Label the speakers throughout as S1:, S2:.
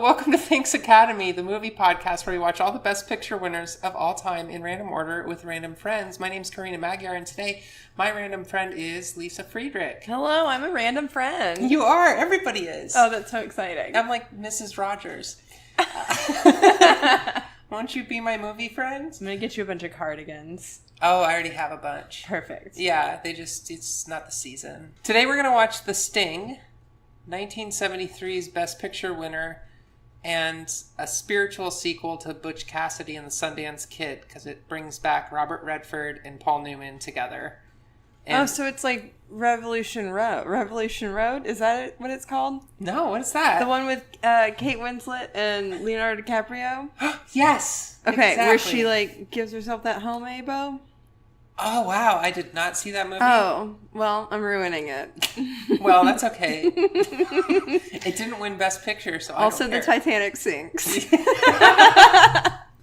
S1: welcome to Thanks Academy, the movie podcast where we watch all the best picture winners of all time in random order with random friends. My name's Karina Magyar, and today my random friend is Lisa Friedrich.
S2: Hello, I'm a random friend.
S1: You are. Everybody is.
S2: Oh, that's so exciting.
S1: I'm like Mrs. Rogers. Won't you be my movie friend?
S2: I'm going to get you a bunch of cardigans.
S1: Oh, I already have a bunch.
S2: Perfect.
S1: Yeah, it's not the season. Today we're going to watch The Sting, 1973's Best Picture winner, and a spiritual sequel to Butch Cassidy and the Sundance Kid, because it brings back Robert Redford and Paul Newman together. And
S2: so it's like Revolution Road. Revolution Road? Is that what it's called?
S1: No, what is that?
S2: The one with Kate Winslet and Leonardo DiCaprio?
S1: Yes!
S2: Okay,
S1: exactly.
S2: where she like gives herself that homemade bow?
S1: Oh, wow. I did not see that movie.
S2: Oh, well, I'm ruining it.
S1: Well, that's okay. It didn't win Best Picture, so
S2: also,
S1: I don't care.
S2: the Titanic sinks.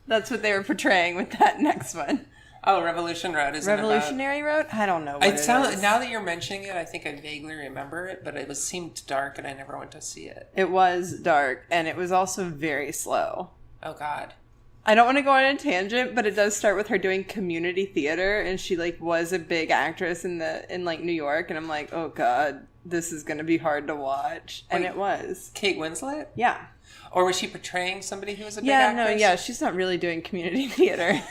S2: That's what they were portraying with that next one.
S1: Oh, Revolution Road isn't
S2: Revolutionary Road? I don't know what it is.
S1: Now that you're mentioning it, I think I vaguely remember it, but it seemed dark and I never went to see it.
S2: It was dark, and it was also very slow.
S1: Oh, God.
S2: I don't want to go on a tangent, but it does start with her doing community theater, and she like was a big actress in like New York, and I'm like, oh God, this is going to be hard to watch. And it was.
S1: Kate Winslet?
S2: Yeah.
S1: Or was she portraying somebody who was a big actress?
S2: Yeah, she's not really doing community theater.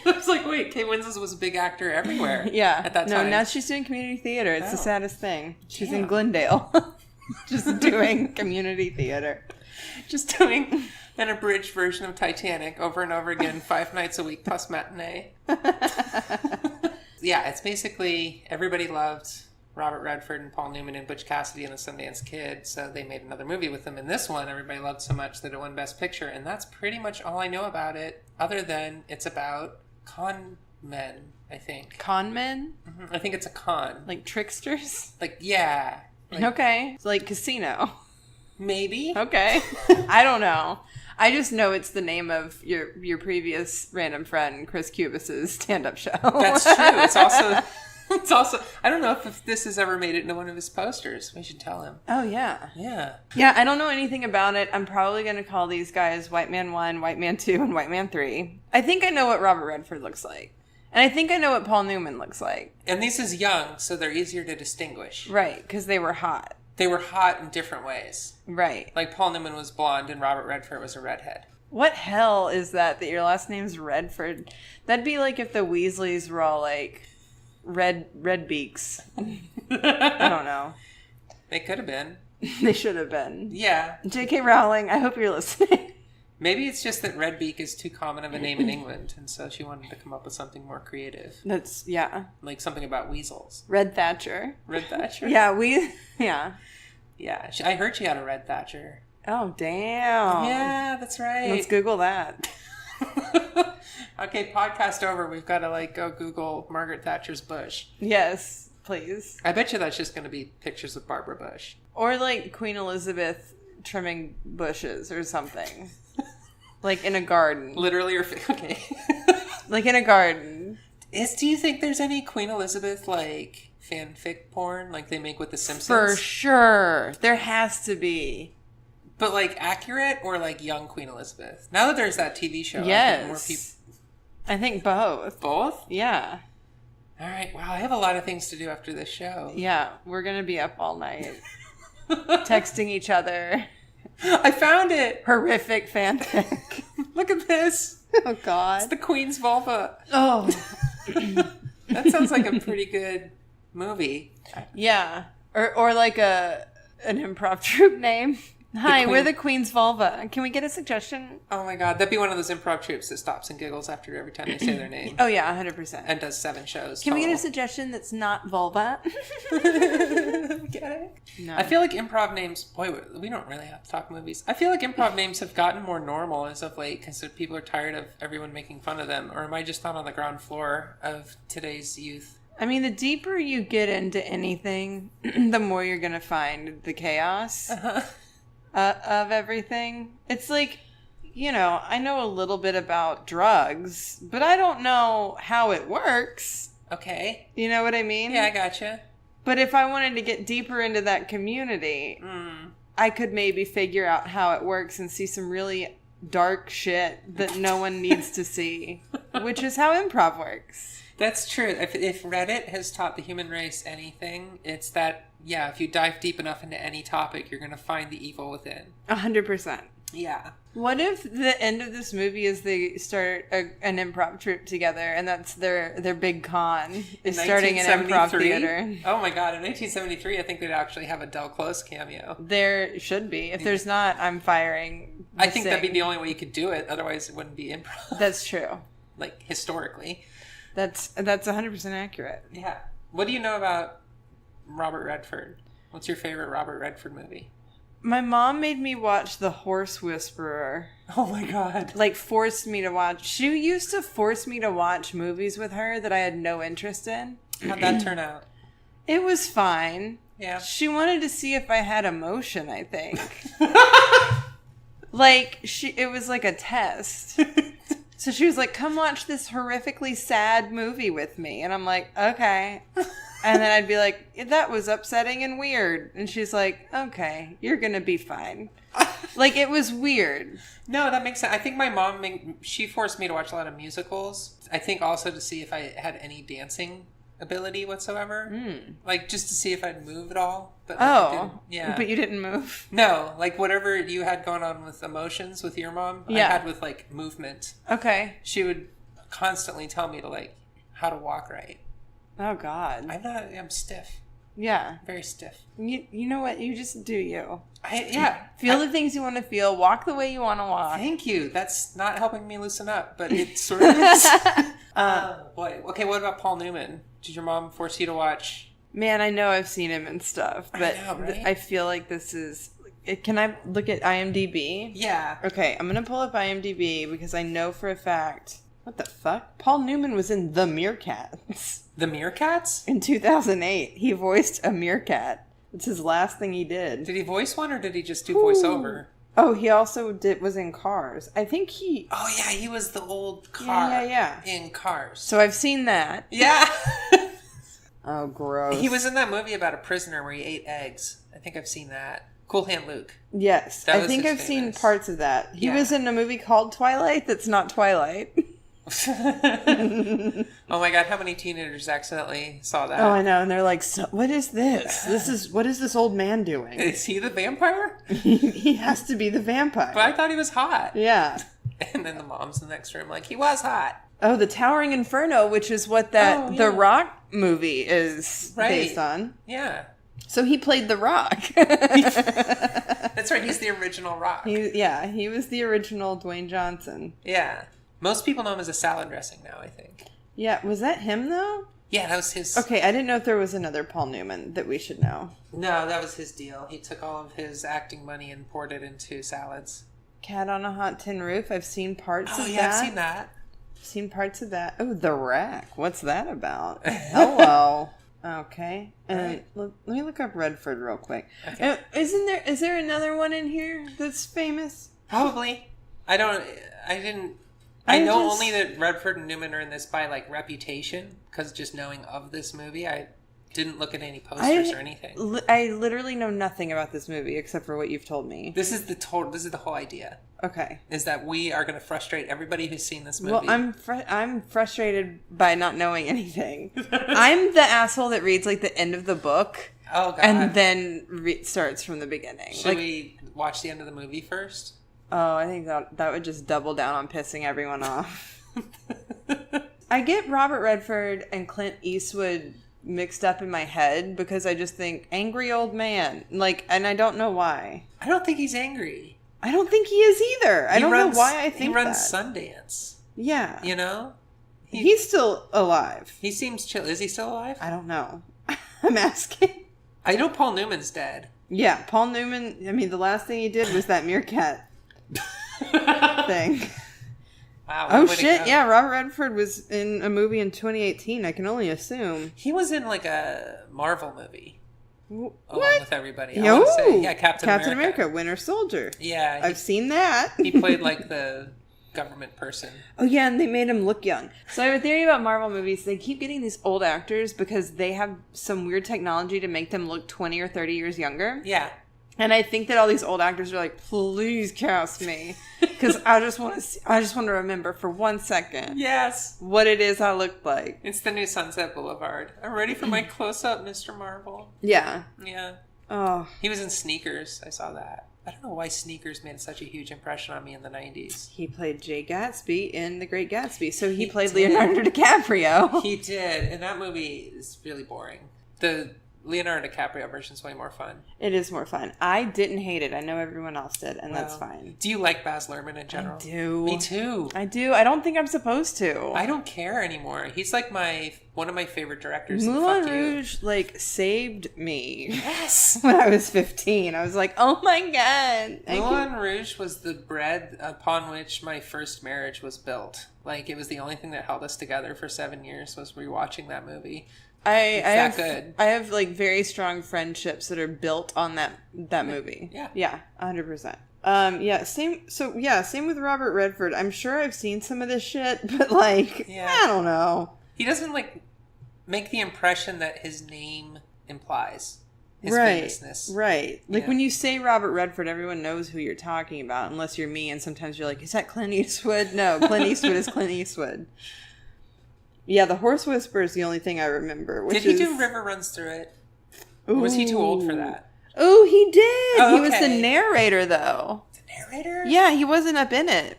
S1: I was like, wait, Kate Winslet was a big actor everywhere.
S2: Yeah.
S1: At that time.
S2: No, now she's doing community theater. It's the saddest thing. She's in
S1: Damn.
S2: Glendale. Just doing community theater.
S1: Just doing an abridged version of Titanic over and over again, 5 nights a week plus matinee. Yeah, it's basically everybody loved Robert Redford and Paul Newman and Butch Cassidy and the Sundance Kid, so they made another movie with them. And this one, everybody loved so much that it won Best Picture, and that's pretty much all I know about it, other than it's about con men, I think.
S2: Con men?
S1: Mm-hmm. I think it's a con.
S2: Like tricksters?
S1: Like, yeah. Like,
S2: Okay. It's like Casino.
S1: maybe?
S2: Okay. I don't know. I just know it's the name of your previous random friend, Chris Cubis's stand-up show.
S1: That's true. It's also, I don't know if this has ever made it into one of his posters. We should tell him.
S2: Oh, yeah.
S1: Yeah.
S2: Yeah, I don't know anything about it. I'm probably going to call these guys White Man 1, White Man 2, and White Man 3. I think I know what Robert Redford looks like. And I think I know what Paul Newman looks like.
S1: And this is young, so they're easier to distinguish.
S2: Right, because they were hot.
S1: They were hot in different ways.
S2: Right.
S1: Like Paul Newman was blonde and Robert Redford was a redhead.
S2: What hell is that your last name's Redford? That'd be like if the Weasleys were all like red beaks. I don't know.
S1: They could have been.
S2: They should have been.
S1: Yeah.
S2: J.K. Rowling, I hope you're listening.
S1: Maybe it's just that Redbeak is too common of a name in England, and so she wanted to come up with something more creative.
S2: Yeah.
S1: Like something about weasels.
S2: Red Thatcher.
S1: Red Thatcher?
S2: Yeah, yeah.
S1: Yeah. I heard she had a Red Thatcher.
S2: Oh, damn.
S1: Yeah, that's right.
S2: Let's Google that.
S1: Okay, podcast over. We've got to go Google Margaret Thatcher's bush.
S2: Yes, please.
S1: I bet you that's just going to be pictures of Barbara Bush.
S2: Or Queen Elizabeth trimming bushes or something. In a garden.
S1: Literally or okay.
S2: In a garden.
S1: Do you think there's any Queen Elizabeth fanfic porn like they make with The Simpsons?
S2: For sure. There has to be.
S1: But accurate or young Queen Elizabeth? Now that there's that TV show,
S2: yes.
S1: I think more people.
S2: I think both.
S1: Both?
S2: Yeah.
S1: All right. Wow, I have a lot of things to do after this show.
S2: Yeah, we're gonna be up all night, texting each other.
S1: I found it.
S2: Horrific fanfic.
S1: Look at this.
S2: Oh God.
S1: It's the Queen's vulva.
S2: Oh.
S1: That sounds like a pretty good movie.
S2: Yeah. Or an improv troupe name. Hi, we're the Queen's Vulva. Can we get a suggestion?
S1: Oh my God, that'd be one of those improv troupes that stops and giggles after every time they say their name.
S2: Oh yeah, 100%.
S1: And does 7 shows.
S2: Can we get a suggestion that's not vulva?
S1: Get it?
S2: No.
S1: I feel like improv names, boy, we don't really have to talk movies. I feel like improv names have gotten more normal as of late because people are tired of everyone making fun of them. Or am I just not on the ground floor of today's youth?
S2: I mean, the deeper you get into anything, the more you're going to find the chaos. Of everything. It's I know a little bit about drugs, but I don't know how it works.
S1: Okay.
S2: You know what I mean?
S1: Yeah, I gotcha.
S2: But if I wanted to get deeper into that community, I could maybe figure out how it works and see some really dark shit that no one needs to see, which is how improv works.
S1: That's true. If Reddit has taught the human race anything, it's that, yeah, if you dive deep enough into any topic, you're going to find the evil within.
S2: 100%.
S1: Yeah.
S2: What if the end of this movie is they start an improv troupe together, and that's their big con, is starting an improv theater?
S1: Oh my god, in 1973, I think they'd actually have a Del Close cameo.
S2: There should be. If there's not, I'm firing
S1: I think that'd be the only way you could do it, otherwise it wouldn't be improv.
S2: That's true.
S1: Like, historically.
S2: That's 100% accurate.
S1: Yeah. What do you know about Robert Redford? What's your favorite Robert Redford movie?
S2: My mom made me watch The Horse Whisperer.
S1: Oh my god.
S2: Like, forced me to watch. She used to force me to watch movies with her that I had no interest in.
S1: How'd that turn out?
S2: It was fine.
S1: Yeah.
S2: She wanted to see if I had emotion, I think. Like, it was like a test. So she was like, come watch this horrifically sad movie with me. And I'm like, okay. And then I'd be like, that was upsetting and weird. And she's like, okay, you're going to be fine. Like, it was weird.
S1: No, that makes sense. I think my mom, she forced me to watch a lot of musicals. I think also to see if I had any dancing ability whatsoever. Like, just to see if I'd move at all. But yeah.
S2: But you didn't move?
S1: No, like whatever you had going on with emotions with your mom, I had with like movement.
S2: Okay.
S1: She would constantly tell me to like how to walk right.
S2: Oh God.
S1: I'm stiff.
S2: Yeah.
S1: Very stiff.
S2: You know what? You just do you.
S1: Feel
S2: the things you want to feel. Walk the way you want to walk.
S1: Thank you. That's not helping me loosen up, but it sort of is. Boy. Okay, what about Paul Newman? Did your mom force you to watch?
S2: Man, I know I've seen him and stuff, but
S1: I know, right?
S2: I feel like this is... Can I look at IMDb?
S1: Yeah.
S2: Okay, I'm going to pull up IMDb because I know for a fact... What the fuck? Paul Newman was in The Meerkats.
S1: The Meerkats?
S2: In 2008. He voiced a meerkat. It's his last thing he did.
S1: Did he voice one or did he just do voiceover?
S2: Oh, he also was in Cars. I think he...
S1: Oh, yeah, he was the old car in Cars.
S2: So I've seen that.
S1: Yeah.
S2: Oh, gross.
S1: He was in that movie about a prisoner where he ate eggs. I think I've seen that. Cool Hand Luke.
S2: Yes. I think I've seen parts of that. He was in a movie called Twilight that's not Twilight.
S1: Oh my god, how many teenagers accidentally saw that?
S2: Oh, I know. And they're like, so, what is this? What is this old man doing?
S1: Is he the vampire?
S2: He has to be the vampire.
S1: But I thought he was hot.
S2: Yeah.
S1: And then the mom's in the next room like, he was hot.
S2: Oh, the Towering Inferno, which is what The Rock movie is based on.
S1: Yeah.
S2: So he played The Rock.
S1: That's right, he's the original Rock.
S2: He was the original Dwayne Johnson.
S1: Yeah. Most people know him as a salad dressing now, I think.
S2: Yeah, was that him though?
S1: Yeah, that was his...
S2: Okay, I didn't know if there was another Paul Newman that we should know.
S1: No, that was his deal. He took all of his acting money and poured it into salads.
S2: Cat on a Hot Tin Roof, I've seen parts of that.
S1: Oh yeah, I've seen that.
S2: Seen parts of that. Oh, The Wreck. What's that about? Hello. Okay. And let me look up Redford real quick. Okay. Is there another one in here that's famous?
S1: Probably. I know only that Redford and Newman are in this by like reputation, because just knowing of this movie, I didn't look at any posters or anything.
S2: I literally know nothing about this movie except for what you've told me.
S1: This is the whole idea.
S2: Okay.
S1: Is that we are going to frustrate everybody who's seen this movie.
S2: Well, I'm frustrated by not knowing anything. I'm the asshole that reads like the end of the book.
S1: Oh god.
S2: And then starts from the beginning.
S1: Should we watch the end of the movie first?
S2: Oh, I think that would just double down on pissing everyone off. I get Robert Redford and Clint Eastwood mixed up in my head because I just think angry old man. Like, and I don't know why.
S1: I don't think he's angry. I
S2: don't think he is either. I don't know why I think that.
S1: He runs Sundance.
S2: Yeah.
S1: You know?
S2: He's still alive.
S1: He seems chill. Is he still alive?
S2: I don't know. I'm asking.
S1: I know Paul Newman's dead.
S2: Yeah, Paul Newman, I mean, the last thing he did was that meerkat thing.
S1: Wow.
S2: Oh, shit. Yeah, Robert Redford was in a movie in 2018. I can only assume.
S1: He was in, like, a Marvel movie.
S2: What?
S1: Along with everybody. Captain
S2: America, Winter Soldier.
S1: Yeah.
S2: I've seen that.
S1: He played, like, the government person.
S2: Oh, yeah, and they made him look young. So I have a theory about Marvel movies. They keep getting these old actors because they have some weird technology to make them look 20 or 30 years younger.
S1: Yeah.
S2: And I think that all these old actors are like, please cast me, because I just want to remember for 1 second,
S1: Yes,
S2: what it is I look like.
S1: it's the new Sunset Boulevard. I'm ready for my close-up, Mr. Marvel.
S2: Yeah.
S1: Yeah,
S2: Oh,
S1: he was in Sneakers. I saw that. I don't know why Sneakers made such a huge impression on me in the 90s.
S2: he played Jay Gatsby in The Great Gatsby, so he played
S1: did.
S2: Leonardo DiCaprio.
S1: He did, and that movie is really boring. The Leonardo DiCaprio version is way more fun.
S2: It is more fun. I didn't hate it. I know everyone else did, and that's fine.
S1: Do you like Baz Luhrmann in general?
S2: I do.
S1: Me too.
S2: I do. I don't think I'm supposed to.
S1: I don't care anymore. He's like one of my favorite directors.
S2: Moulin Rouge, like, saved me.
S1: Yes.
S2: When I was 15. I was like, oh my God.
S1: Moulin Rouge was the bread upon which my first marriage was built. Like, it was the only thing that held us together for 7 years was rewatching that movie.
S2: I have like very strong friendships that are built on that movie.
S1: Yeah.
S2: 100%. Same with Robert Redford. I'm sure I've seen some of this shit, but like, I don't know.
S1: He doesn't like make the impression that his name implies. His
S2: right,
S1: famousness.
S2: Right. Like when you say Robert Redford, everyone knows who you're talking about, unless you're me, and sometimes you're like, is that Clint Eastwood? No, Clint Eastwood is Clint Eastwood. Yeah, The Horse Whisperer is the only thing I remember.
S1: Did he do River Runs Through It? Or was he too old for that?
S2: Oh, he did.
S1: Oh,
S2: he was the narrator, though.
S1: The narrator?
S2: Yeah, he wasn't up in it.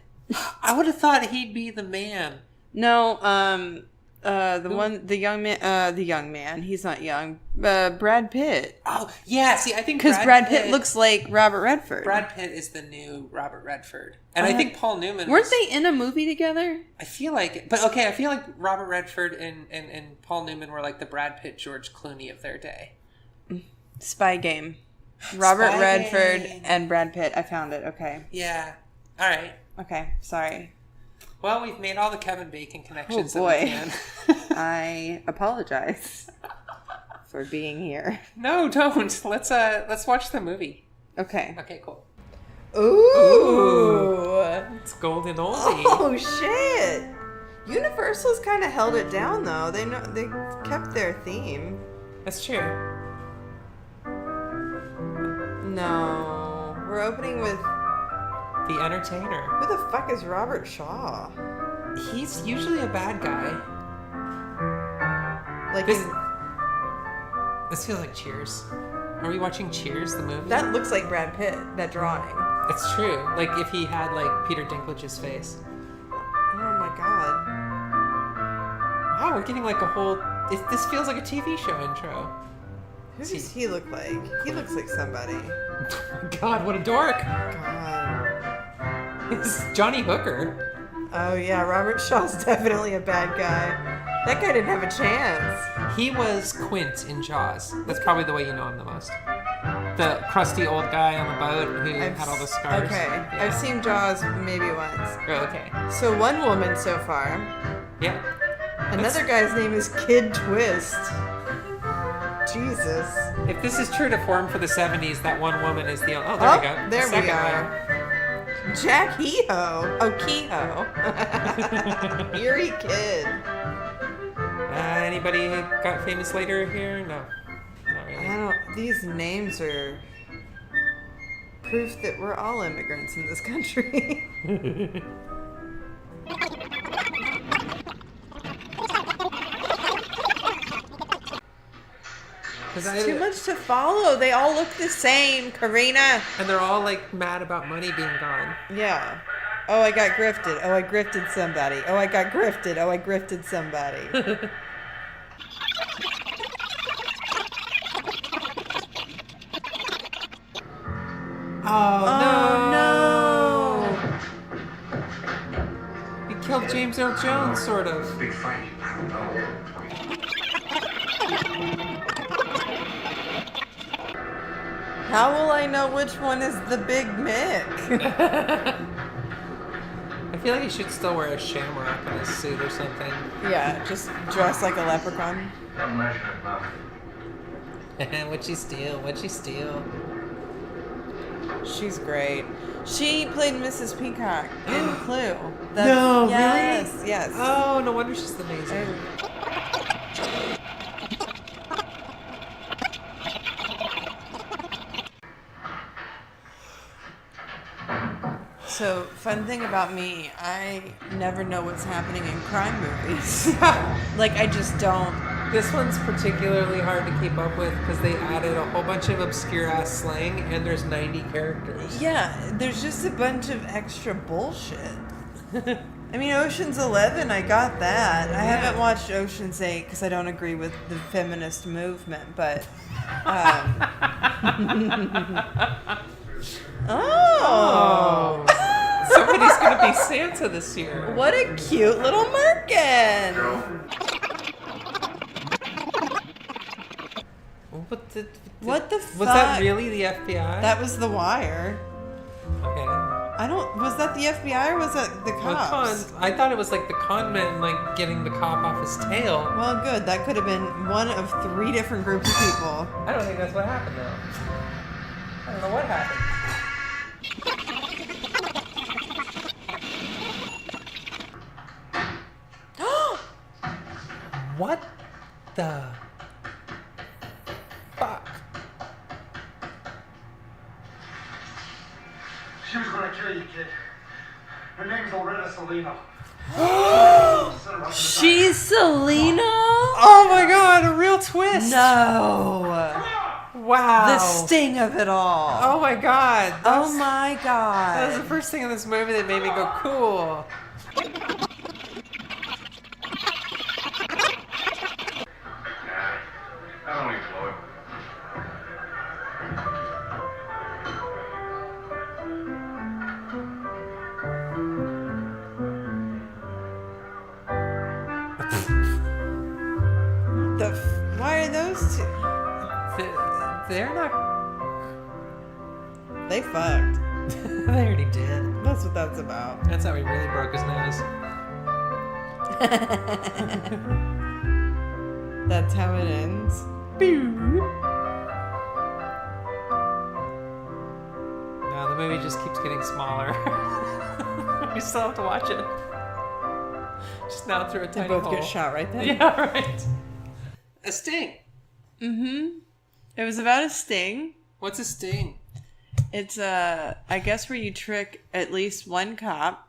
S1: I would have thought he'd be the man.
S2: No, the young man. He's not young. Brad Pitt.
S1: Oh, yeah. See, I think
S2: because Brad Pitt looks like Robert Redford.
S1: Brad Pitt is the new Robert Redford, and I think Paul Newman.
S2: Weren't they in a movie together?
S1: I feel like it, but okay. I feel like Robert Redford and Paul Newman were like the Brad Pitt, George Clooney of their day.
S2: Spy Game. Robert Redford and Brad Pitt. I found it. Okay.
S1: Yeah. All right.
S2: Okay. Sorry.
S1: Well, we've made all the Kevin Bacon connections
S2: that we
S1: can.
S2: I apologize for being here.
S1: No, don't. Let's watch the movie.
S2: Okay.
S1: Okay, cool.
S2: Ooh.
S1: It's golden oldie.
S2: Oh shit. Universal's kind of held it down though. They kept their theme.
S1: That's true.
S2: No. We're opening with
S1: The Entertainer.
S2: Who the fuck is Robert Shaw?
S1: He's usually a bad guy.
S2: Like
S1: this feels like Cheers. Are we watching Cheers, the movie?
S2: That looks like Brad Pitt, that drawing.
S1: It's true. Like if he had like Peter Dinklage's face.
S2: Oh my god.
S1: Wow, we're getting like a whole... This feels like a TV show intro.
S2: Who does he look like? He looks like somebody.
S1: God, what a dork.
S2: God.
S1: It's Johnny Hooker.
S2: Oh yeah, Robert Shaw's definitely a bad guy. That guy didn't have a chance.
S1: He was Quint in Jaws. That's probably the way you know him the most. The crusty old guy on the boat who had all the scars.
S2: Okay, yeah. I've seen Jaws maybe once.
S1: Oh, okay.
S2: So one woman so far.
S1: Yeah.
S2: Another guy's name is Kid Twist. Jesus.
S1: If this is true to form for the 70s, that one woman is the... Oh, there we go.
S2: There we go.
S1: Line.
S2: Jack Kehoe. Oh, Kehoe. Eerie Kid.
S1: Anybody got famous later here? No. Not really.
S2: These names are proof that we're all immigrants in this country. It's too much to follow. They all look the same, Karina.
S1: And they're all like mad about money being gone.
S2: Yeah. Oh, I got grifted. Oh, I grifted somebody. Oh, I got grifted. Oh, I grifted somebody.
S1: Oh, no. He killed James Earl Jones, sort of.
S3: Big fight.
S2: How will I know which one is the Big Mick?
S1: I feel like he should still wear a shamrock in his suit or something.
S2: Yeah, just dress like a leprechaun.
S1: What'd you steal? What'd you steal?
S2: She's great. She played Mrs. Peacock in Clue.
S1: No,
S2: yes,
S1: really?
S2: Yes.
S1: Oh, no wonder she's amazing.
S2: So, fun thing about me, I never know what's happening in crime movies. Like, I just don't.
S1: This one's particularly hard to keep up with because they added a whole bunch of obscure-ass slang, and there's 90 characters.
S2: Yeah, there's just a bunch of extra bullshit. I mean, Ocean's 11, I got that. I haven't watched Ocean's 8 because I don't agree with the feminist movement, but... Oh!
S1: Somebody's going to be Santa this year.
S2: What a cute little merkin! What the fuck?
S1: Was that really the FBI?
S2: That was The Wire.
S1: Okay.
S2: Was that the FBI or was that the cops?
S1: I thought it was like the con man, like getting the cop off his tail.
S2: Well, good. That could have been one of 3 different groups of people.
S1: I don't think that's what happened, though. I don't know what happened. What the fuck?
S3: She was gonna kill you, kid. Her name's Loretta Salino.
S2: She's Selena?
S1: Oh my god, a real twist!
S2: No.
S1: Wow.
S2: The sting of it all.
S1: Oh my god.
S2: Oh my god.
S1: That was the first thing in this movie that made me go, cool.
S3: I don't need Floyd.
S2: Why are those two?
S1: They're not.
S2: They fucked.
S1: They already did.
S2: That's what that's about.
S1: That's how he really broke his nose.
S2: That's how it ends.
S1: No, the movie just keeps getting smaller. We still have to watch it. Just now through a
S2: They
S1: tiny
S2: both
S1: hole.
S2: get shot right then.
S1: Yeah, right. A sting.
S2: Mm-hmm. It was about a sting.
S1: What's a sting?
S2: It's I guess where you trick at least one cop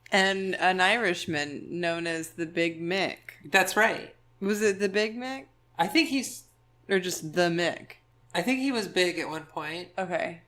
S2: and an Irishman known as the Big Mick.
S1: That's right.
S2: Was it the Big Mick?
S1: I think
S2: Or just the Mick?
S1: I think he was big at one point.
S2: Okay.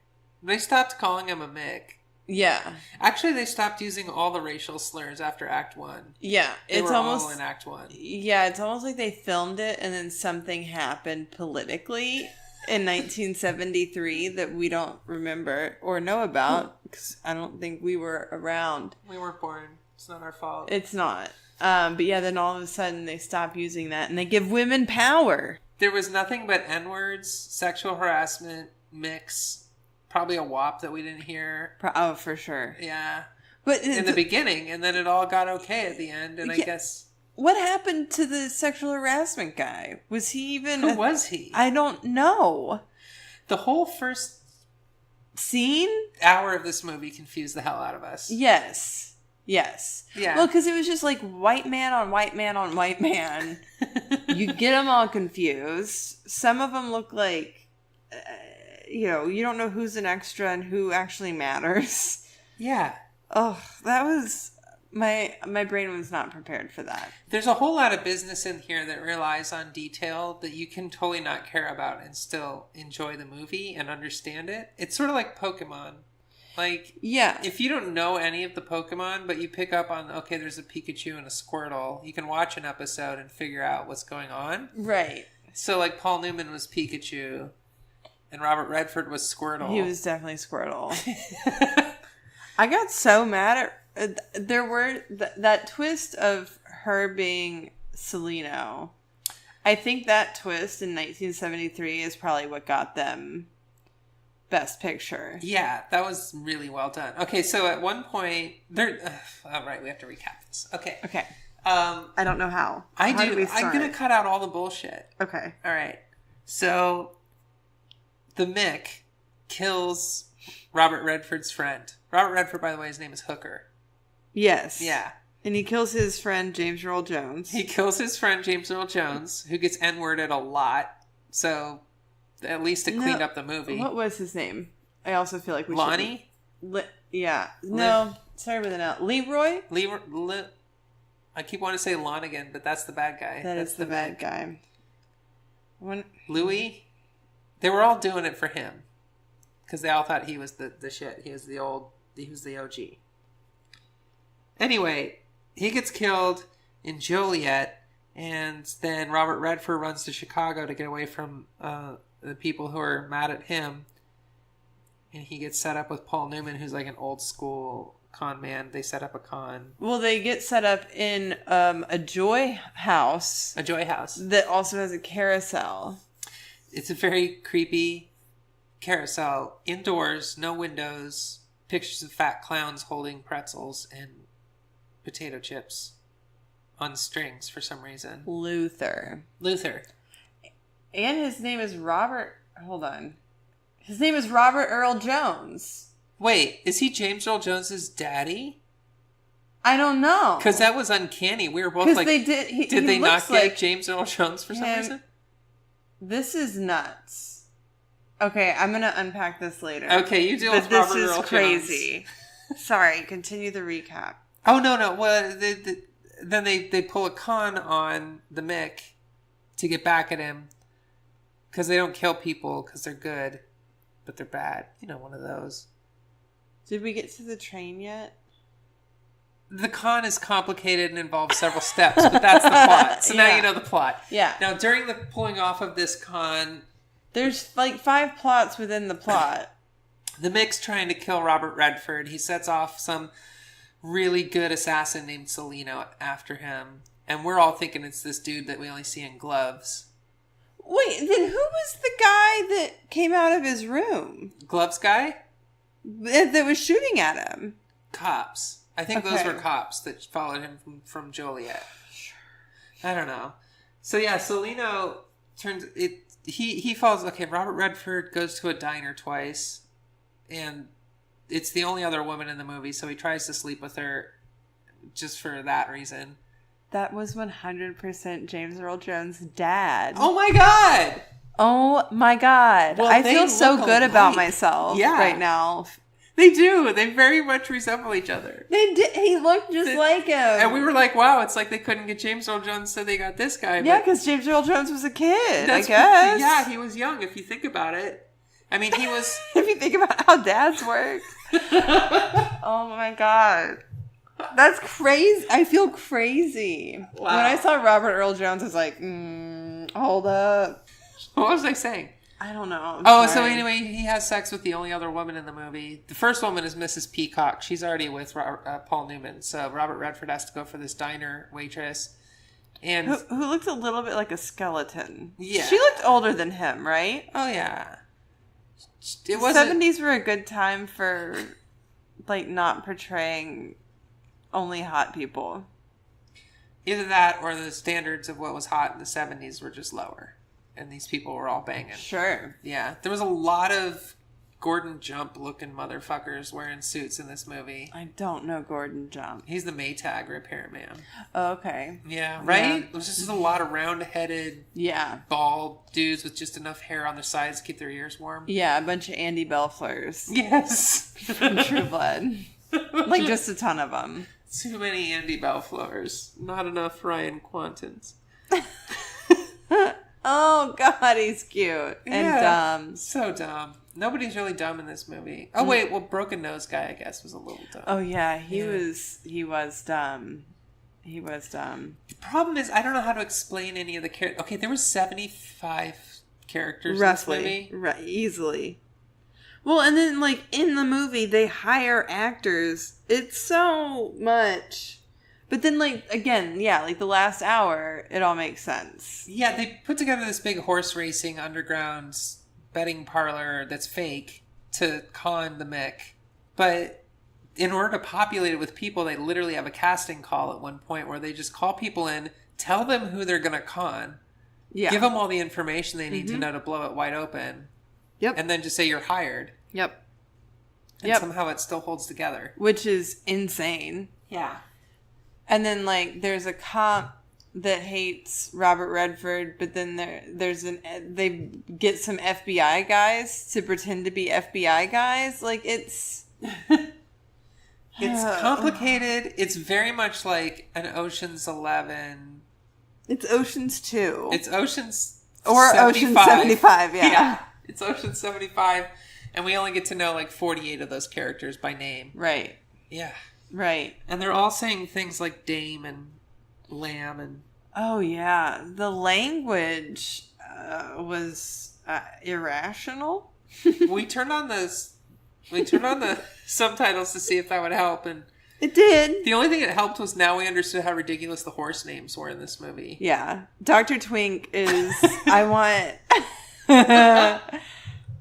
S1: They stopped calling him a Mick.
S2: Yeah.
S1: Actually, they stopped using all the racial slurs after Act 1.
S2: Yeah.
S1: They were all in Act 1.
S2: Yeah, it's almost like they filmed it and then something happened politically in 1973 that we don't remember or know about because I don't think we were around.
S1: We weren't born. It's not our fault.
S2: It's not. But yeah, then all of a sudden they stop using that and they give women power.
S1: There was nothing but N-words, sexual harassment, mix, probably a WAP that we didn't hear.
S2: Oh, for sure.
S1: Yeah.
S2: But
S1: in the beginning, and then it all got okay at the end, and I guess...
S2: What happened to the sexual harassment guy? Was he even...
S1: Who was he?
S2: I don't know.
S1: The whole first
S2: scene?
S1: Hour of this movie confused the hell out of us.
S2: Yes.
S1: Yeah.
S2: Well, because it was just like white man on white man on white man. You get them all confused. Some of them look like, you don't know who's an extra and who actually matters.
S1: Yeah.
S2: Oh, that was... My brain was not prepared for that.
S1: There's a whole lot of business in here that relies on detail that you can totally not care about and still enjoy the movie and understand it. It's sort of like Pokemon. Like,
S2: yeah,
S1: if you don't know any of the Pokemon, but you pick up on, okay, there's a Pikachu and a Squirtle, you can watch an episode and figure out what's going on.
S2: Right.
S1: So, like, Paul Newman was Pikachu, and Robert Redford was Squirtle.
S2: He was definitely Squirtle. I got so mad at... there were... that twist of her being Celino. I think that twist in 1973 is probably what got them... Best Picture.
S1: Yeah, that was really well done. Okay, so at one point, all right, we have to recap this. Okay.
S2: I don't know how.
S1: I'm going to cut out all the bullshit.
S2: Okay.
S1: All right. So, the Mick kills Robert Redford's friend. Robert Redford, by the way, his name is Hooker.
S2: Yes.
S1: Yeah.
S2: And he kills his friend James Earl Jones.
S1: He kills his friend James Earl Jones, who gets N-worded a lot. So... At least it cleaned up the movie.
S2: What was his name? I also feel like we
S1: Lonnie?
S2: No, sorry with an L. Leroy?
S1: I keep wanting to say Lonigan, but that's the bad guy.
S2: That's the bad guy.
S1: Louis? They were all doing it for him. Because they all thought he was the shit. He was the OG. Anyway, he gets killed in Joliet, and then Robert Redford runs to Chicago to get away from the people who are mad at him. And he gets set up with Paul Newman, who's like an old school con man. They set up a con.
S2: Well, they get set up in a joy house.
S1: A joy house.
S2: That also has a carousel.
S1: It's a very creepy carousel. Indoors, no windows, pictures of fat clowns holding pretzels and potato chips on strings for some reason.
S2: Luther.
S1: And
S2: his name is Robert. Hold on. His name is Robert Earl Jones.
S1: Wait, is he James Earl Jones's daddy?
S2: I don't know.
S1: Because that was uncanny. We were both like, did they not get James Earl Jones for some reason?
S2: This is nuts. Okay, I'm going to unpack this later.
S1: Okay, you deal with Robert Earl Jones.
S2: This is crazy. Sorry, continue the recap.
S1: Oh, no. Well, then they pull a con on the Mick to get back at him. Because they don't kill people because they're good, but they're bad. You know, one of those.
S2: Did we get to the train yet?
S1: The con is complicated and involves several steps, but that's the plot. So now you know the plot.
S2: Yeah.
S1: Now, during the pulling off of this con...
S2: There's like 5 plots within the plot.
S1: The Mick's trying to kill Robert Redford. He sets off some really good assassin named Salino after him. And we're all thinking it's this dude that we only see in gloves.
S2: Wait, then who was the guy that came out of his room?
S1: Gloves guy?
S2: That was shooting at him.
S1: Cops. I think those were cops that followed him from Joliet. I don't know. So yeah, Salino turns it. He falls. Okay, Robert Redford goes to a diner twice, and it's the only other woman in the movie. So he tries to sleep with her, just for that reason.
S2: That was 100% James Earl Jones' dad.
S1: Oh my god!
S2: Oh my god!
S1: Well,
S2: I feel so good about
S1: alike.
S2: myself
S1: Yeah.
S2: right now.
S1: They do. They very much resemble each other.
S2: They did. He looked just like him.
S1: And we were like, wow, it's like they couldn't get James Earl Jones, so they got this guy.
S2: Yeah, because James Earl Jones was a kid, I guess.
S1: Yeah, he was young, if you think about it. I mean, he was...
S2: If you think about how dads work. Oh my god. That's crazy. I feel crazy.
S1: Wow.
S2: When I saw Robert Earl Jones, I was like, hold up.
S1: What was I saying?
S2: I don't know.
S1: So anyway, he has sex with the only other woman in the movie. The first woman is Mrs. Peacock. She's already with Paul Newman. So Robert Redford has to go for this diner waitress. And
S2: who looked a little bit like a skeleton.
S1: Yeah.
S2: She looked older than him, right?
S1: Oh, yeah.
S2: The 70s were a good time for, like, not portraying only hot people.
S1: Either that or the standards of what was hot in the 70s were just lower. And these people were all banging.
S2: Sure.
S1: Yeah. There was a lot of Gordon Jump looking motherfuckers wearing suits in this movie.
S2: I don't know Gordon Jump.
S1: He's the Maytag repairman.
S2: Oh, okay.
S1: Yeah, right?
S2: Yeah.
S1: There was just a lot of round-headed, bald dudes with just enough hair on their sides to keep their ears warm.
S2: Yeah, a bunch of Andy Belfleurs.
S1: Yes.
S2: From True Blood. Like, just a ton of them.
S1: Too many Andy Belfleurs. Not enough Ryan Quantons.
S2: Oh, God, he's cute. And dumb.
S1: So dumb. Nobody's really dumb in this movie. Oh, wait. Well, Broken Nose guy, I guess, was a little dumb.
S2: Oh, yeah. He was dumb. He was dumb.
S1: The problem is, I don't know how to explain any of the characters. Okay, there were 75 characters
S2: Roughly.
S1: in this movie.
S2: Right, easily. Well, and then, like, in the movie, they hire actors. It's so much. But then, like, again, yeah, like the last hour, it all makes sense.
S1: Yeah, they put together this big horse racing underground betting parlor that's fake to con the Mick. But in order to populate it with people, they literally have a casting call at one point where they just call people in, tell them who they're going to con, give them all the information they need to know to blow it wide open, and then just say you're hired.
S2: Yep.
S1: And somehow it still holds together.
S2: Which is insane.
S1: Yeah.
S2: And then, like, there's a cop that hates Robert Redford, but then they get some FBI guys to pretend to be FBI guys. Like, it's
S1: It's complicated. It's very much like an Ocean's 11.
S2: It's Ocean's 2.
S1: It's Ocean's
S2: or
S1: 75.
S2: Ocean's 75, yeah.
S1: It's Ocean's 75, and we only get to know like 48 of those characters by name.
S2: Right.
S1: Yeah.
S2: Right.
S1: And they're all saying things like dame and lamb and...
S2: Oh, yeah. The language was irrational.
S1: We turned on the subtitles to see if that would help, and
S2: it did.
S1: The only thing that helped was now we understood how ridiculous the horse names were in this movie.
S2: Yeah. Dr. Twink is... I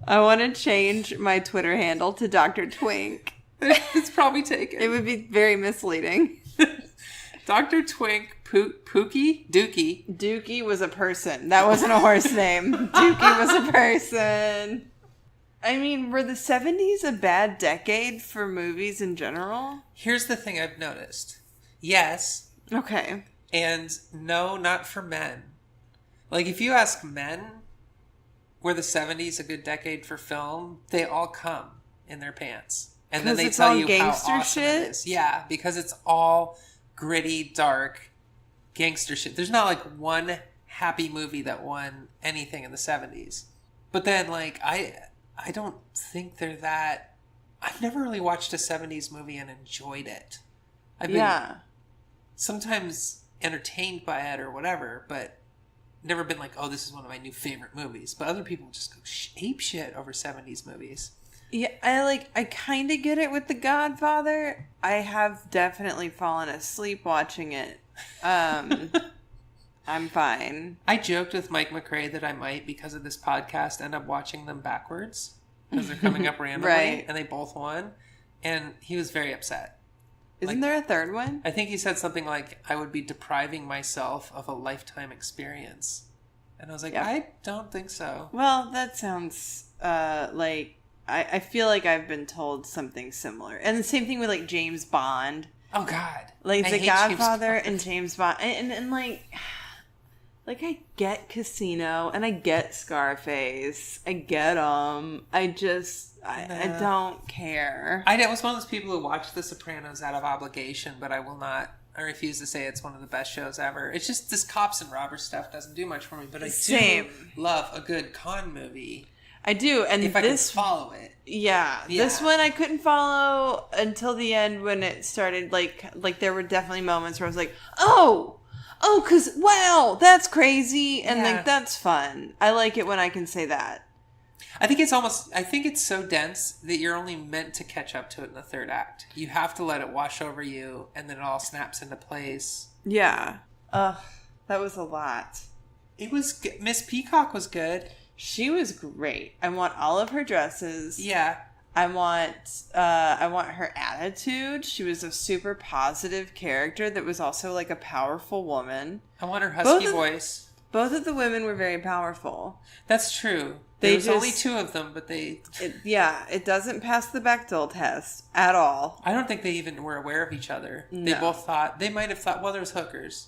S2: want to change my Twitter handle to Dr. Twink.
S1: It's probably taken.
S2: It would be very misleading.
S1: Dr. Twink, Pookie? Dookie.
S2: Dookie was a person. That wasn't a horse name. Dookie was a person. I mean, were the 70s a bad decade for movies in general?
S1: Here's the thing I've noticed. Yes.
S2: Okay.
S1: And no, not for men. Like, if you ask men, were the 70s a good decade for film? They all come in their pants. And then they tell you how awesome it is. Yeah, because it's all gritty, dark gangster shit. There's not like one happy movie that won anything in the 70s. But then, like, I don't think they're that... I've never really watched a 70s movie and enjoyed it. I've been sometimes entertained by it or whatever, but never been like, oh, this is one of my new favorite movies. But other people just go ape shit over 70s movies.
S2: Yeah, I kind of get it with The Godfather. I have definitely fallen asleep watching it. I'm fine.
S1: I joked with Mike McRae that I might, because of this podcast, end up watching them backwards because they're coming up randomly,
S2: right.
S1: And they both won, and he was very upset.
S2: Isn't there a third one?
S1: I think he said something like, I would be depriving myself of a lifetime experience. And I was like, I don't think so.
S2: Well, that sounds like... I feel like I've been told something similar. And the same thing with, like, James Bond.
S1: Oh, God.
S2: Like, The Godfather and James Bond. And like, I get Casino, and I get Scarface. I get them. I don't care.
S1: I was one of those people who watched The Sopranos out of obligation, but I refuse to say it's one of the best shows ever. It's just this cops and robbers stuff doesn't do much for me, but I do love a good con movie.
S2: I do, and
S1: if I can follow it.
S2: Yeah, this one I couldn't follow until the end when it started, like there were definitely moments where I was like, oh, because, wow, that's crazy, and like, that's fun. I like it when I can say that.
S1: I think it's so dense that you're only meant to catch up to it in the third act. You have to let it wash over you, and then it all snaps into place.
S2: Yeah. That was a lot.
S1: It was Miss Peacock was good.
S2: She was great. I want all of her dresses.
S1: Yeah.
S2: I want her attitude. She was a super positive character that was also like a powerful woman.
S1: I want her husky voice.
S2: Both of the women were very powerful.
S1: That's true. There's only two of them, but it
S2: doesn't pass the Bechdel test at all.
S1: I don't think they even were aware of each other.
S2: No.
S1: They both might have thought, well, there's hookers.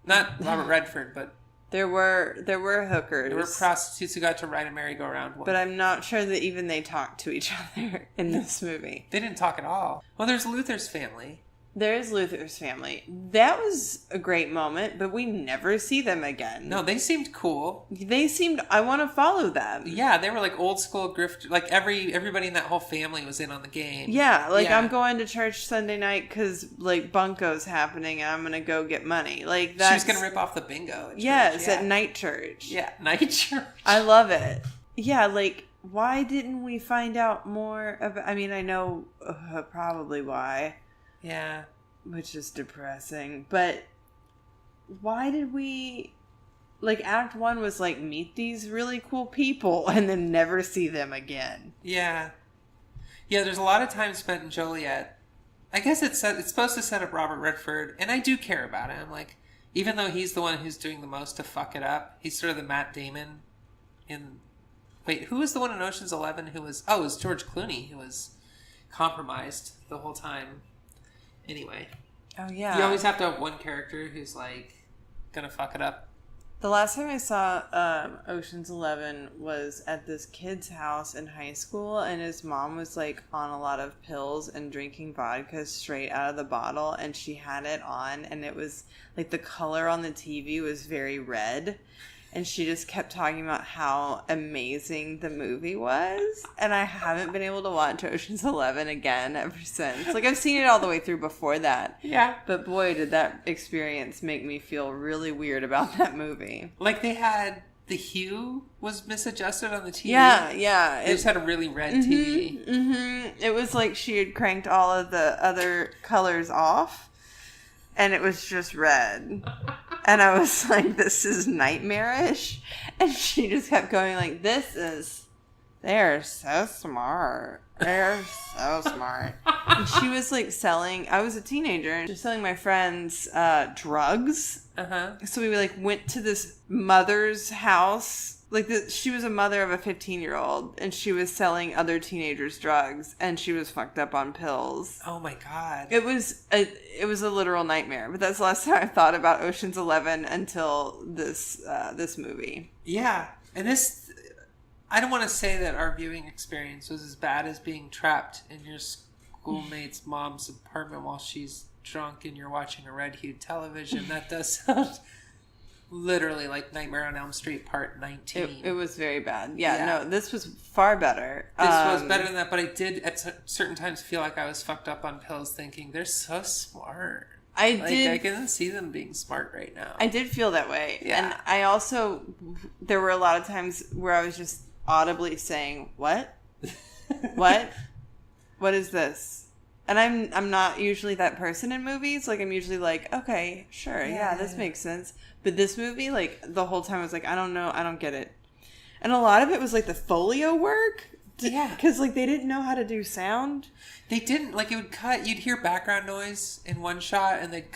S1: Not Robert Redford, but...
S2: There were hookers.
S1: There were prostitutes who got to ride a merry-go-round.
S2: But I'm not sure that even they talked to each other in this movie.
S1: They didn't talk at all. Well, there's Luther's family.
S2: There is Luther's family. That was a great moment, but we never see them again.
S1: No, they seemed cool.
S2: I want to follow them.
S1: Yeah, they were like old school grift. Like everybody in that whole family was in on the game.
S2: Yeah, I'm going to church Sunday night because like Bunko's happening and I'm going to go get money. Like that.
S1: She was going to rip off the bingo.
S2: Yes, at night church.
S1: Yeah, night church.
S2: I love it. Yeah, like why didn't we find out more about... I mean, I know probably why.
S1: Yeah.
S2: Which is depressing. But why did we... Like, Act 1 was like, meet these really cool people and then never see them again.
S1: Yeah. Yeah, there's a lot of time spent in Joliet. I guess it's supposed to set up Robert Redford, and I do care about him. Like, even though he's the one who's doing the most to fuck it up, he's sort of the Matt Damon in... Wait, who was the one in Ocean's 11 who was... Oh, it was George Clooney who was compromised the whole time. Anyway.
S2: Oh, yeah.
S1: You always have to have one character who's, like, gonna fuck it up.
S2: The last time I saw Ocean's 11 was at this kid's house in high school, and his mom was like on a lot of pills and drinking vodka straight out of the bottle, and she had it on, and it was like the color on the TV was very red, and she just kept talking about how amazing the movie was, and I haven't been able to watch Ocean's 11 again ever since. Like, I've seen it all the way through before that.
S1: Yeah.
S2: But boy, did that experience make me feel really weird about that movie.
S1: Like, they had... The hue was misadjusted on the TV.
S2: Yeah.
S1: They just had a really red TV.
S2: Mm-hmm. It was like she had cranked all of the other colors off, and it was just red. And I was like, this is nightmarish. And she just kept going like, they're so smart. They're so smart. And she was like I was a teenager, and she was selling my friends drugs.
S1: Uh-huh.
S2: So we like went to this mother's house. She was a mother of a 15-year-old, and she was selling other teenagers drugs, and she was fucked up on pills.
S1: Oh my God.
S2: It was a literal nightmare. But that's the last time I thought about Ocean's 11 until this movie.
S1: Yeah. And this, I don't want to say that our viewing experience was as bad as being trapped in your schoolmate's mom's apartment while she's drunk and you're watching a red-hued television. That does sound literally like Nightmare on Elm Street Part 19.
S2: It was very bad. Yeah, no, this was far better.
S1: This was better than that, but I did at certain times feel like I was fucked up on pills thinking, they're so smart. I can see them being smart right now.
S2: I did feel that way.
S1: Yeah.
S2: And I also, there were a lot of times where I was just audibly saying, what? What? What is this? And I'm not usually that person in movies. Like, I'm usually like, okay, sure, yeah, this makes sense. But this movie, like, the whole time I was like, I don't know, I don't get it. And a lot of it was like the folio work.
S1: Yeah.
S2: Because, like, they didn't know how to do sound.
S1: They didn't. Like, it would cut, you'd hear background noise in one shot, and they'd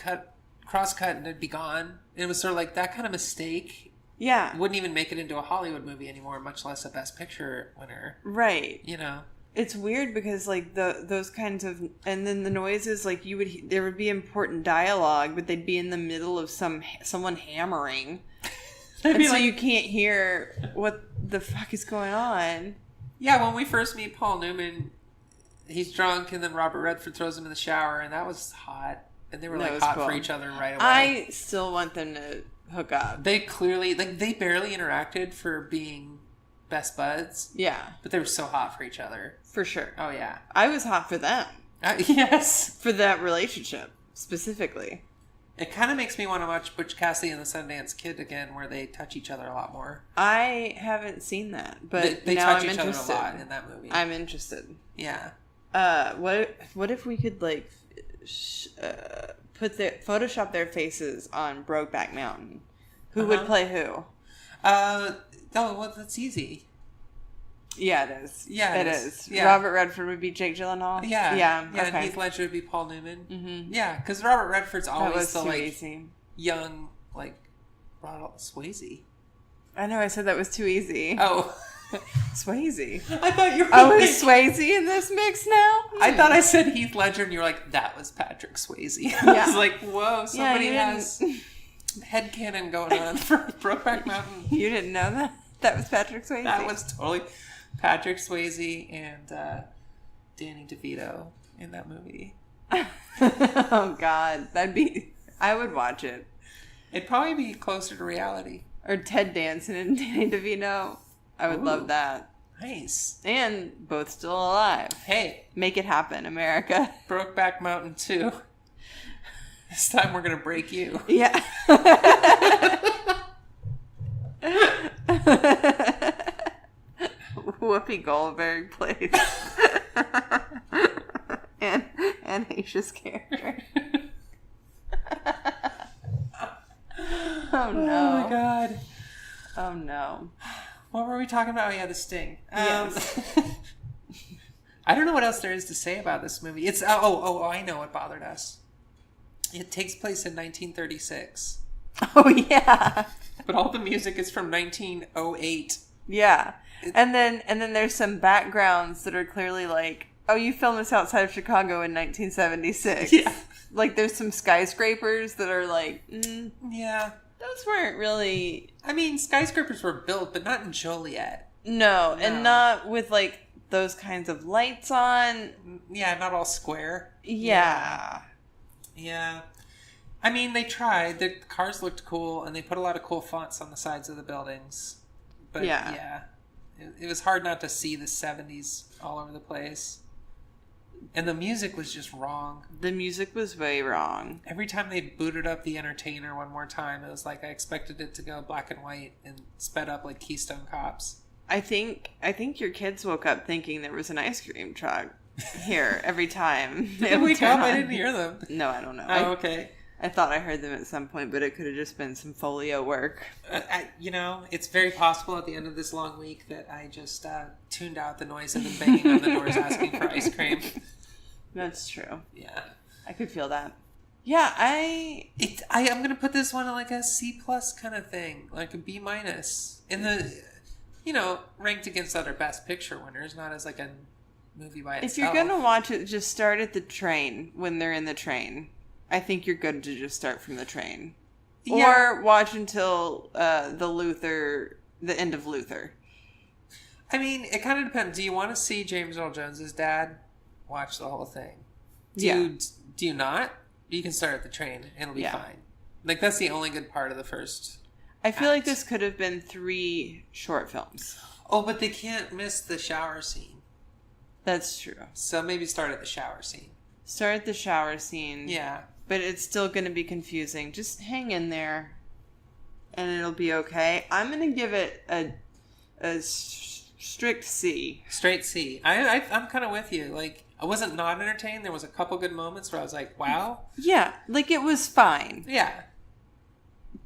S1: cross-cut, and it'd be gone. And it was sort of like that kind of mistake.
S2: Yeah.
S1: Wouldn't even make it into a Hollywood movie anymore, much less a Best Picture winner.
S2: Right.
S1: You know?
S2: It's weird because, like, those kinds of... And then the noises, like, there would be important dialogue, but they'd be in the middle of someone hammering. And so you can't hear what the fuck is going on.
S1: Yeah, when we first meet Paul Newman, he's drunk, and then Robert Redford throws him in the shower, and that was hot. And they were, like, hot for each other right away.
S2: I still want them to hook up.
S1: They clearly... Like, they barely interacted for being best buds.
S2: Yeah.
S1: But they were so hot for each other.
S2: For sure.
S1: Oh, yeah.
S2: I was hot for them.
S1: Yes.
S2: For that relationship, specifically.
S1: It kind of makes me want to watch Butch Cassidy and the Sundance Kid again, where they touch each other a lot more.
S2: I haven't seen that, but
S1: they
S2: now
S1: touch
S2: I'm
S1: each
S2: interested.
S1: other a lot in that movie.
S2: I'm interested.
S1: Yeah.
S2: What if we could, like, Photoshop their faces on Brokeback Mountain? Who would play who?
S1: Well, that's easy.
S2: Yeah, it is.
S1: Yeah,
S2: it is.
S1: Yeah.
S2: Robert Redford would be Jake Gyllenhaal.
S1: Yeah.
S2: Okay.
S1: And Heath Ledger would be Paul Newman. Mm-hmm. Yeah, because Robert Redford's always the like
S2: easy.
S1: Young, like Ronald Swayze.
S2: I know. I said that was too easy.
S1: Oh,
S2: Swayze.
S1: I thought you were.
S2: Oh, is Swayze in this mix now?
S1: I thought I said Heath Ledger, and you were like, "That was Patrick Swayze." I was like, "Whoa, somebody has headcanon going on for Brokeback Mountain."
S2: You didn't know that? That was Patrick Swayze.
S1: That was totally Patrick Swayze and Danny DeVito in that movie.
S2: Oh God, I would watch it.
S1: It'd probably be closer to reality.
S2: Or Ted Danson and Danny DeVito. I would love that.
S1: Nice.
S2: And both still alive.
S1: Hey.
S2: Make it happen, America.
S1: Brokeback Mountain 2. This time we're going to break you.
S2: Yeah. Whoopi Goldberg plays and Aisha's character. Oh no.
S1: Oh my God.
S2: Oh no.
S1: What were we talking about? Oh yeah, the Sting.
S2: Yes.
S1: I don't know what else there is to say about this movie. It's I know what bothered us. It takes place in 1936.
S2: Oh yeah.
S1: But all the music is from 1908.
S2: Yeah. And then there's some backgrounds that are clearly like, oh, you filmed this outside of Chicago in 1976.
S1: Yeah.
S2: Like there's some skyscrapers that are like,
S1: yeah.
S2: those weren't really...
S1: I mean, skyscrapers were built, but not in Joliet.
S2: No, and not with, like, those kinds of lights on.
S1: Yeah, not all square.
S2: Yeah.
S1: Yeah. I mean, they tried. The cars looked cool, and they put a lot of cool fonts on the sides of the buildings. But, yeah. It was hard not to see the 70s all over the place. And the music was just wrong.
S2: The music was way wrong.
S1: Every time they booted up The Entertainer one more time, it was like I expected it to go black and white and sped up like Keystone Cops.
S2: I think your kids woke up thinking there was an ice cream truck here every time.
S1: Did they wake up? I didn't hear them.
S2: No, I don't know.
S1: Oh, okay.
S2: I thought I heard them at some point, but it could have just been some folio work.
S1: It's very possible at the end of this long week that I just tuned out the noise of them banging on the doors asking for ice cream.
S2: That's true.
S1: Yeah.
S2: I could feel that. Yeah,
S1: I'm going to put this one in like a C+ kind of thing, like a B-. In the, ranked against other Best Picture winners, not as like a movie by itself.
S2: If you're going to watch it, just start at the train when they're in the train. I think you're good to just start from the train. Yeah. Or watch until the end of Luther.
S1: I mean, it kind of depends. Do you want to see James Earl Jones's dad? Watch the whole thing. Do you not? You can start at the train and it'll be fine. Like, that's the only good part of the first
S2: I feel like this could have been 3 short films.
S1: Oh, but they can't miss the shower scene.
S2: That's true.
S1: So maybe start at the shower scene.
S2: Start at the shower scene.
S1: Yeah.
S2: But it's still going to be confusing. Just hang in there and it'll be okay. I'm going to give it a strict C.
S1: Straight C. I'm kind of with you. Like, I wasn't not entertained. There was a couple good moments where I was like, wow.
S2: Yeah, like it was fine.
S1: Yeah.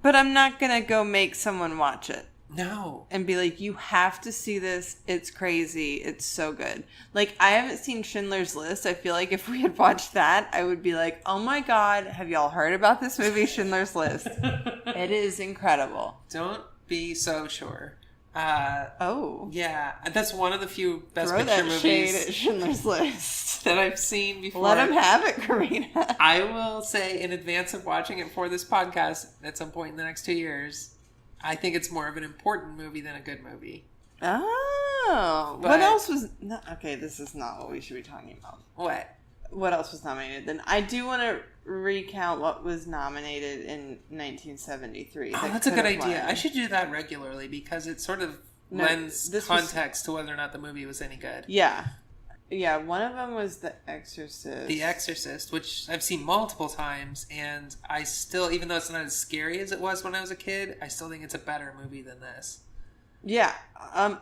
S2: But I'm not going to go make someone watch it.
S1: No.
S2: And be like, you have to see this. It's crazy. It's so good. Like, I haven't seen Schindler's List. I feel like if we had watched that, I would be like, oh my God, have y'all heard about this movie, Schindler's List? It is incredible.
S1: Don't be so sure. Yeah. That's one of the few Best Picture movies.
S2: Shade at Schindler's List
S1: that I've seen before.
S2: Let him have it, Karina.
S1: I will say, in advance of watching it for this podcast at some point in the next 2 years, I think it's more of an important movie than a good movie.
S2: Oh. What else was... No, okay, this is not what we should be talking about. What else was nominated? Then I do want to recount what was nominated in 1973.
S1: Oh, that's a good idea. I should do that regularly because it sort of lends context to whether or not the movie was any good.
S2: Yeah. Yeah, one of them was The Exorcist.
S1: The Exorcist, which I've seen multiple times, and I still, even though it's not as scary as it was when I was a kid, I still think it's a better movie than this.
S2: Yeah.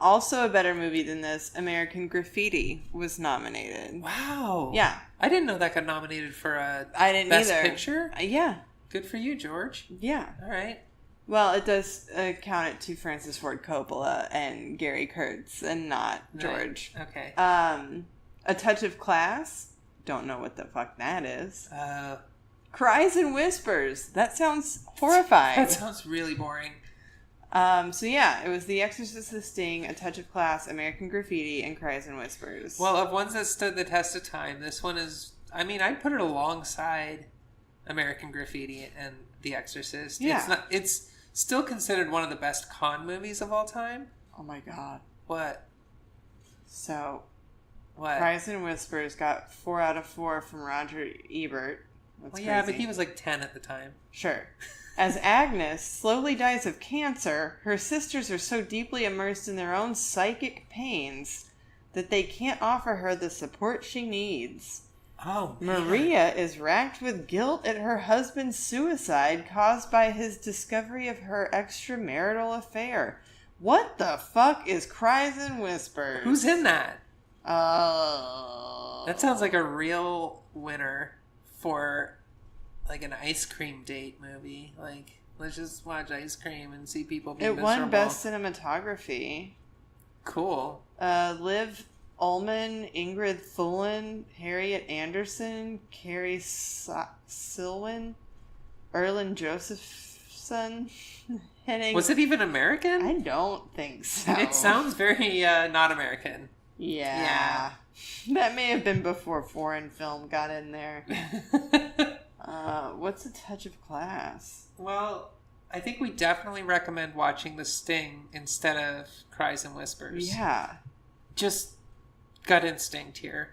S2: Also a better movie than this, American Graffiti was nominated.
S1: Wow.
S2: Yeah.
S1: I didn't know that got nominated for a
S2: Best
S1: Picture.
S2: Yeah.
S1: Good for you, George.
S2: Yeah.
S1: All right.
S2: Well, it does count it to Francis Ford Coppola and Gary Kurtz and not George.
S1: Right. Okay.
S2: A Touch of Class. Don't know what the fuck that is.
S1: Uh,
S2: Cries and Whispers. That sounds horrifying.
S1: That sounds really boring.
S2: So yeah, it was The Exorcist, The Sting, A Touch of Class, American Graffiti, and Cries and Whispers.
S1: Well, of ones that stood the test of time, this one is, I mean, I'd put it alongside American Graffiti and The Exorcist.
S2: Yeah.
S1: It's still considered one of the best con movies of all time.
S2: Oh my god.
S1: What?
S2: So,
S1: what?
S2: Cries and Whispers got 4 out of 4 from Roger Ebert. That's
S1: well, yeah,
S2: crazy.
S1: but he was like 10 at the time.
S2: Sure. As Agnes slowly dies of cancer, her sisters are so deeply immersed in their own psychic pains that they can't offer her the support she needs.
S1: Oh, man.
S2: Maria is racked with guilt at her husband's suicide caused by his discovery of her extramarital affair. What the fuck is Cries and Whispers?
S1: Who's in that?
S2: Oh.
S1: That sounds like a real winner for like an ice cream date movie. Like, let's just watch ice cream and see people be miserable.
S2: It won Best Cinematography.
S1: Cool.
S2: Liv Ullmann, Ingrid Thulin, Harriet Anderson, Carrie Silwin, Erland Josephson, Henning.
S1: Was it even American?
S2: I don't think so.
S1: It sounds very not American.
S2: Yeah. That may have been before foreign film got in there. What's A Touch of Class?
S1: Well, I think we definitely recommend watching The Sting instead of Cries and Whispers.
S2: Yeah.
S1: Just gut instinct here.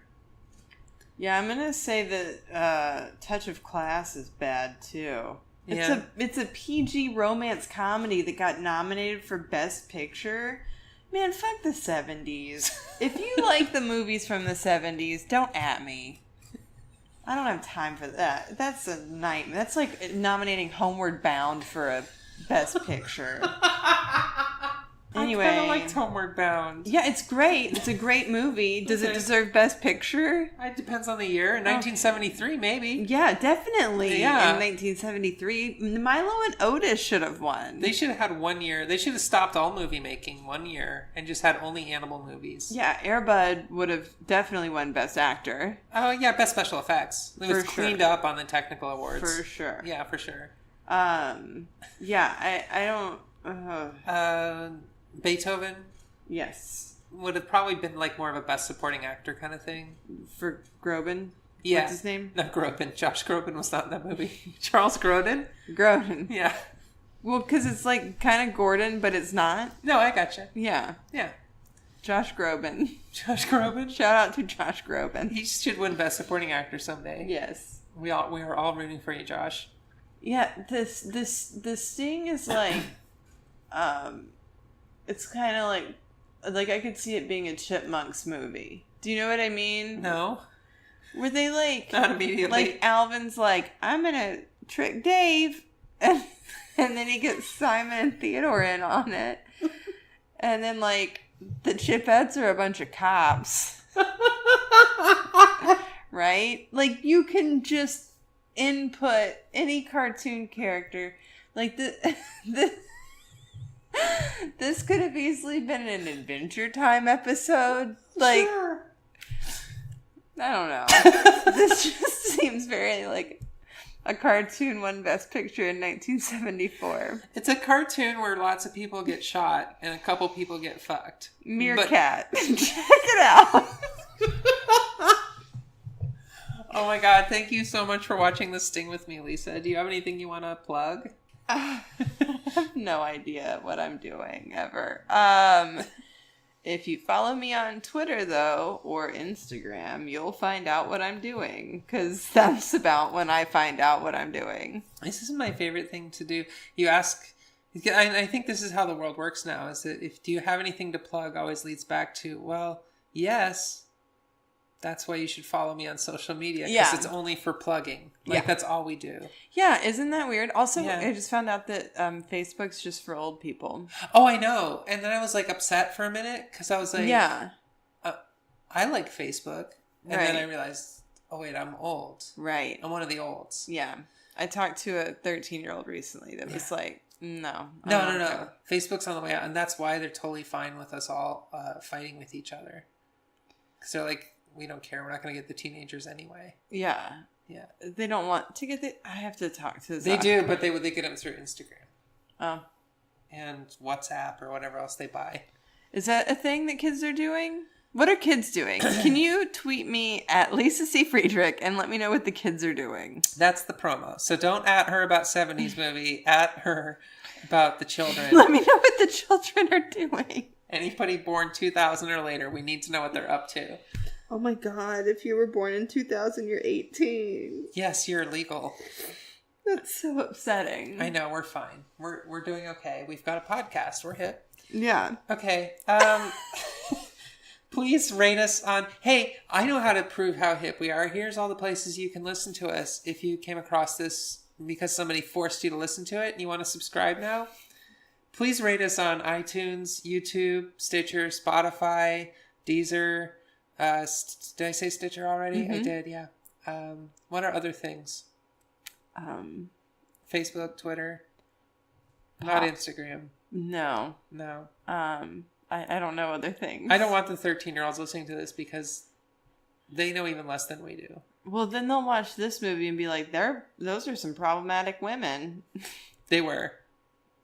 S2: Yeah, I'm gonna say that Touch of Class is bad too. It's a PG romance comedy that got nominated for Best Picture. Man, fuck the 70s. If you like the movies from the 70s, don't at me. I don't have time for that. That's a nightmare. That's like nominating Homeward Bound for a Best Picture. Anyway.
S1: I kind of liked Homeward Bound.
S2: Yeah, it's great. It's a great movie. Does it deserve Best Picture?
S1: It depends on the year. 1973, maybe.
S2: Yeah, definitely.
S1: Yeah.
S2: In 1973, Milo and Otis should have won.
S1: They should have had 1 year. They should have stopped all movie making 1 year and just had only animal movies.
S2: Yeah, Air Bud would have definitely won Best Actor.
S1: Oh, yeah, Best Special Effects. It was cleaned up on the technical awards.
S2: For sure.
S1: Yeah, for sure.
S2: Yeah, I don't...
S1: Beethoven?
S2: Yes.
S1: Would have probably been like more of a Best Supporting Actor kind of thing.
S2: For Groban?
S1: Yeah.
S2: What's his name?
S1: Not Groban. Josh Groban was not in that movie. Charles Grodin?
S2: Grodin.
S1: Yeah.
S2: Well, because it's like kind of Gordon, but it's not.
S1: No, I gotcha.
S2: Yeah.
S1: Yeah.
S2: Josh Groban.
S1: Josh Groban?
S2: Shout out to Josh Groban.
S1: He should win Best Supporting Actor someday.
S2: Yes.
S1: We are all rooting for you, Josh.
S2: Yeah, this Sting is like, it's kind of like I could see it being a Chipmunks movie. Do you know what I mean?
S1: No.
S2: Were they like...
S1: Not immediately.
S2: Like Alvin's like, I'm gonna trick Dave, and then he gets Simon and Theodore in on it. And then like, the Chipettes are a bunch of cops. Right? Like, you can just input any cartoon character. Like, this could have easily been an Adventure Time episode. Like, sure. I don't know. This just seems very like a cartoon won Best Picture in 1974.
S1: It's a cartoon where lots of people get shot and a couple people get fucked.
S2: Meerkat. Check it out.
S1: Oh my god, thank you so much for watching The Sting with me, Lisa. Do you have anything you want to plug?
S2: I have no idea what I'm doing ever. If you follow me on Twitter, though, or Instagram, you'll find out what I'm doing. Because that's about when I find out what I'm doing.
S1: This is my favorite thing to do. You ask... I think this is how the world works now, is that if do you have anything to plug always leads back to, well, yes... That's why you should follow me on social media. Because it's only for plugging. Like, that's all we do.
S2: Yeah, isn't that weird? Also, I just found out that Facebook's just for old people.
S1: Oh, I know. And then I was, like, upset for a minute. Because I was like... Yeah. I like Facebook. And then I realized, oh, wait, I'm old.
S2: Right.
S1: I'm one of the olds.
S2: Yeah. I talked to a 13-year-old recently that was like, no.
S1: No. Facebook's on the way out. And that's why they're totally fine with us all fighting with each other. Because they're like... We don't care. We're not going to get the teenagers anyway.
S2: Yeah. Yeah. They don't want to get the... I have to talk to
S1: They do, but they get them through Instagram.
S2: Oh.
S1: And WhatsApp or whatever else they buy.
S2: Is that a thing that kids are doing? What are kids doing? Can you tweet me at Lisa C. Friedrich and let me know what the kids are doing?
S1: That's the promo. So don't at her about 70s movie. At her about the children.
S2: Let me know what the children are doing.
S1: Anybody born 2000 or later, we need to know what they're up to.
S2: Oh my god, if you were born in 2000, you're 18.
S1: Yes, you're legal.
S2: That's so upsetting.
S1: I know, we're fine. We're doing okay. We've got a podcast. We're hip.
S2: Yeah.
S1: Okay. Please rate us on... Hey, I know how to prove how hip we are. Here's all the places you can listen to us if you came across this because somebody forced you to listen to it and you want to subscribe now. Please rate us on iTunes, YouTube, Stitcher, Spotify, Deezer... did I say Stitcher already? Mm-hmm. I did, yeah. What are other things? Facebook, Twitter. Not Instagram.
S2: No. I don't know other things.
S1: I don't want the 13-year-olds listening to this because they know even less than we do.
S2: Well, then they'll watch this movie and be like, those are some problematic women.
S1: They were.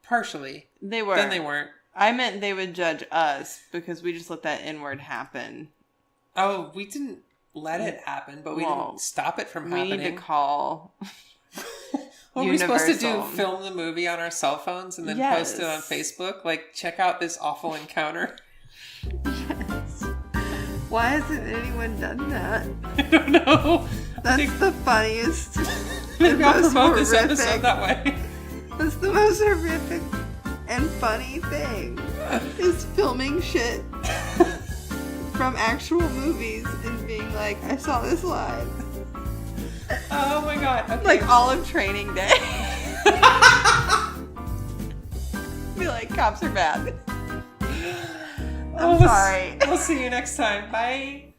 S1: Partially.
S2: They were.
S1: Then they weren't.
S2: I meant they would judge us because we just let that N-word happen.
S1: Oh, we didn't let it happen, but we didn't stop it from happening.
S2: We need to call.
S1: What were we supposed to do?
S2: Universal.
S1: Film the movie on our cell phones and then post it on
S2: Yes.
S1: Facebook? Like, check out this awful encounter.
S2: Why hasn't anyone done that?
S1: I don't know.
S2: That's the funniest.
S1: Maybe I'll
S2: most
S1: promote this
S2: horrific.
S1: episode that way.
S2: That's the most horrific and funny thing. Is filming shit from actual movies and being like, I saw this live.
S1: Oh my god. Okay.
S2: Like all of training day. Be like, cops are bad. I'm sorry.
S1: We'll see you next time. Bye.